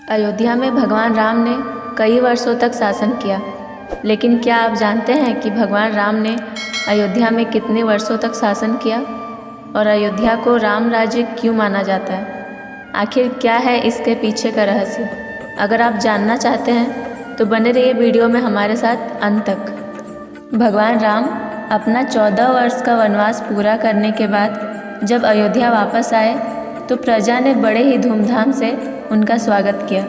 अयोध्या में भगवान राम ने कई वर्षों तक शासन किया, लेकिन क्या आप जानते हैं कि भगवान राम ने अयोध्या में कितने वर्षों तक शासन किया और अयोध्या को राम राज्य क्यों माना जाता है? आखिर क्या है इसके पीछे का रहस्य? अगर आप जानना चाहते हैं तो बने रहिए वीडियो में हमारे साथ अंत तक। भगवान राम अपना 14 वर्ष का वनवास पूरा करने के बाद जब अयोध्या वापस आए तो प्रजा ने बड़े ही धूमधाम से उनका स्वागत किया,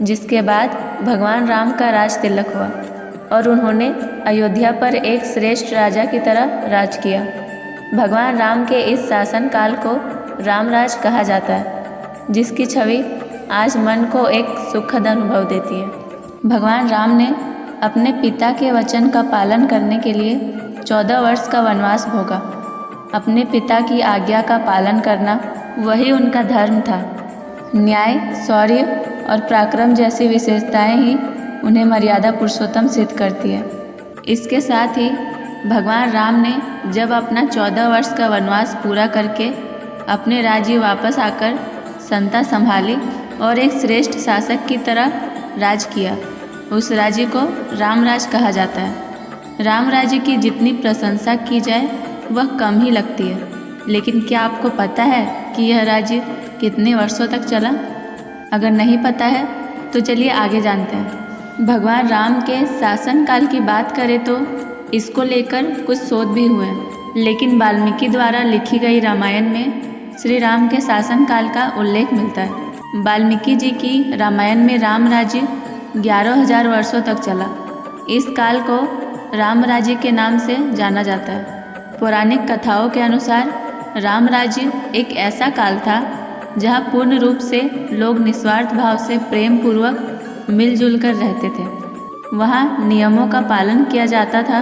जिसके बाद भगवान राम का राज तिलक हुआ और उन्होंने अयोध्या पर एक श्रेष्ठ राजा की तरह राज किया। भगवान राम के इस शासन काल को रामराज कहा जाता है, जिसकी छवि आज मन को एक सुखद अनुभव देती है। भगवान राम ने अपने पिता के वचन का पालन करने के लिए 14 वर्ष का वनवास भोगा। अपने पिता की आज्ञा का पालन करना वही उनका धर्म था। न्याय, शौर्य और पराक्रम जैसी विशेषताएं ही उन्हें मर्यादा पुरुषोत्तम सिद्ध करती है। इसके साथ ही भगवान राम ने जब अपना 14 वर्ष का वनवास पूरा करके अपने राज्य वापस आकर संता संभाली और एक श्रेष्ठ शासक की तरह राज किया, उस राज्य को रामराज कहा जाता है। राम राज्य की जितनी प्रशंसा की जाए वह कम ही लगती है, लेकिन क्या आपको पता है कि यह राज्य कितने वर्षों तक चला? अगर नहीं पता है तो चलिए आगे जानते हैं। भगवान राम के शासन काल की बात करें तो इसको लेकर कुछ शोध भी हुए, लेकिन वाल्मीकि द्वारा लिखी गई रामायण में श्री राम के शासन काल का उल्लेख मिलता है। वाल्मीकि जी की रामायण में राम राज्य 11,000 वर्षों तक चला। इस काल को राम राज्य के नाम से जाना जाता है। पौराणिक कथाओं के अनुसार राम राज्य एक ऐसा काल था जहाँ पूर्ण रूप से लोग निस्वार्थ भाव से प्रेम पूर्वक मिलजुल कर रहते थे। वहाँ नियमों का पालन किया जाता था।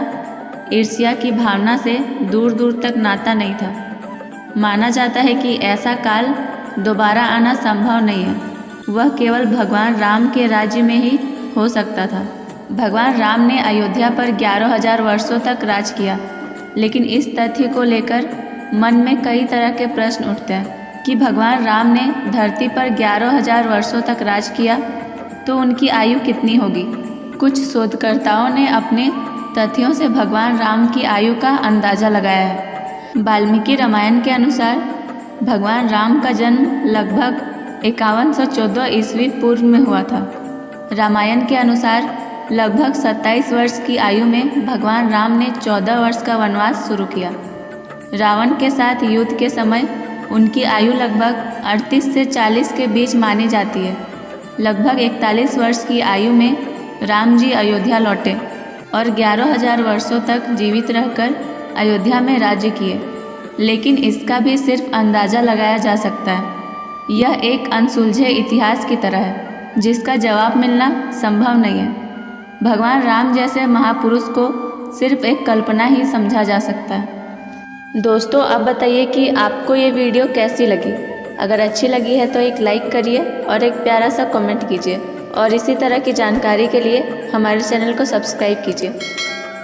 ईर्ष्या की भावना से दूर दूर तक नाता नहीं था। माना जाता है कि ऐसा काल दोबारा आना संभव नहीं है, वह केवल भगवान राम के राज्य में ही हो सकता था। भगवान राम ने अयोध्या पर 11,000 वर्षों तक राज किया, लेकिन इस तथ्य को लेकर मन में कई तरह के प्रश्न उठते हैं कि भगवान राम ने धरती पर 11,000 वर्षों तक राज किया तो उनकी आयु कितनी होगी? कुछ शोधकर्ताओं ने अपने तथ्यों से भगवान राम की आयु का अंदाज़ा लगाया है। वाल्मीकि रामायण के अनुसार भगवान राम का जन्म लगभग 5114 ईस्वी पूर्व में हुआ था। रामायण के अनुसार लगभग 27 वर्ष की आयु में भगवान राम ने 14 वर्ष का वनवास शुरू किया। रावण के साथ युद्ध के समय उनकी आयु लगभग 38 से 40 के बीच मानी जाती है। लगभग 41 वर्ष की आयु में राम जी अयोध्या लौटे और 11,000 वर्षों तक जीवित रहकर अयोध्या में राज्य किए, लेकिन इसका भी सिर्फ अंदाज़ा लगाया जा सकता है। यह एक अनसुलझे इतिहास की तरह है, जिसका जवाब मिलना संभव नहीं है। भगवान राम जैसे महापुरुष को सिर्फ एक कल्पना ही समझा जा सकता है। दोस्तों, आप बताइए कि आपको ये वीडियो कैसी लगी? अगर अच्छी लगी है तो एक लाइक करिए और एक प्यारा सा कमेंट कीजिए और इसी तरह की जानकारी के लिए हमारे चैनल को सब्सक्राइब कीजिए।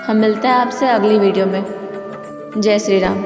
हम मिलते हैं आपसे अगली वीडियो में। जय श्री राम।